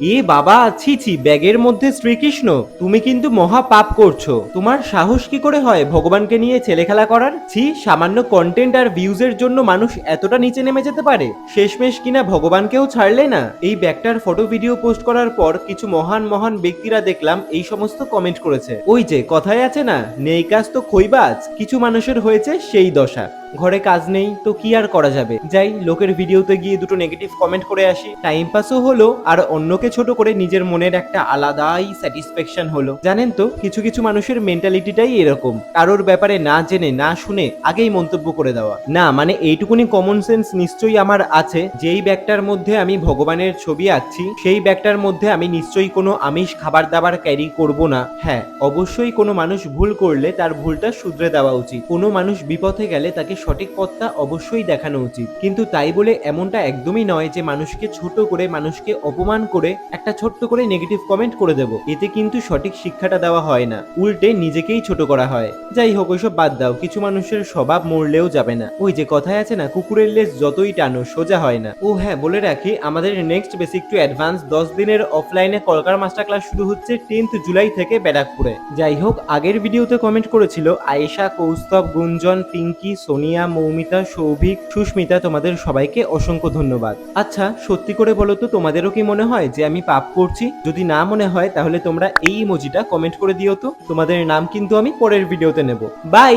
এ বাবা, ছি ছি, ব্যাগের মধ্যে শ্রীকৃষ্ণ! তুমি কিন্তু মহা পাপ করছো। তোমার সাহস কি করে হয় ভগবানকে নিয়ে ছেলে খেলা করার? ছি, সামান্য কন্টেন্ট আর ভিউজের জন্য মানুষ এতটা নিচে নেমে যেতে পারে? শেষমেশ কিনা ভগবানকেও ছাড়লে না। এই ব্যাগটার ফটো ভিডিও পোস্ট করার পর কিছু মহান মহান ব্যক্তিরা দেখলাম এই সমস্ত কমেন্ট করেছে। ওই যে কথায় আছে না, নেই কাজ তো খইবাজ। কিছু মানুষের হয়েছে সেই দশা। ঘরে কাজ নেই তো কি আর করা যাবে, যাই লোকের ভিডিওতে গিয়ে দুটো নেগেটিভ কমেন্ট করে আসি। টাইম পাসও হলো আর অন্যকে ছোট করে নিজের মনের একটা আলাদাই স্যাটিসফ্যাকশন হলো। জানেন তো, কিছু কিছু মানুষের মেন্টালিটিটাই এরকম, কারোর ব্যাপারে না জেনে না শুনে আগেই মন্তব্য করে দেওয়া। না মানে এইটুকুনি কমন সেন্স নিশ্চয়ই আমার আছে, যেই ব্যাগটার মধ্যে আমি ভগবানের ছবি আঁকছি সেই ব্যাগটার মধ্যে আমি নিশ্চয়ই কোনো আমিষ খাবার দাবার ক্যারি করব না। হ্যাঁ, অবশ্যই কোনো মানুষ ভুল করলে তার ভুলটা শুধরে দেওয়া উচিত। কোনো মানুষ বিপথে গেলে তাকে সঠিক পথটা অবশ্যই দেখানো উচিত, কিন্তু তাই বলে এমনটা একদমই নয় যে মানুষকে ছোট করে, মানুষকে অপমান করে একটা ছোট্ট করে নেগেটিভ কমেন্ট করে দেব। এতে কিন্তু সঠিক শিক্ষাটা দেওয়া হয় না, উল্টে নিজেকেই ছোট করা হয়। যাই হোক, ওইসব বাদ দাও, কিছু মানুষের স্বভাব মরলেও যাবে না। ওই যে কথায় আছে না, কুকুরের লেজ যতই টানো সোজা হয় না। ও হ্যাঁ, বলে রাখি, আমাদের নেক্সট বেসিক টু অ্যাডভান্স 10 দিনের অফলাইনে কলকার মাস্টার ক্লাস শুরু হচ্ছে 10th জুলাই থেকে ব্যারাকপুরে। যাই হোক, আগের ভিডিওতে কমেন্ট করেছিল আয়েশা, কৌস্তব, গুঞ্জন, পিঙ্কি, সোনিয়া, মৌমিতা, সৌভিক, সুস্মিতা, তোমাদের সবাইকে অসংখ্য ধন্যবাদ। আচ্ছা, সত্যি করে বলো তো, তোমাদেরও কি মনে হয় যে আমি পাপ করছি? যদি না মনে হয় তাহলে তোমরা এই ইমোজিটা কমেন্ট করে দিও তো। তোমাদের নাম কিন্তু আমি পরের ভিডিওতে নেব। বাই।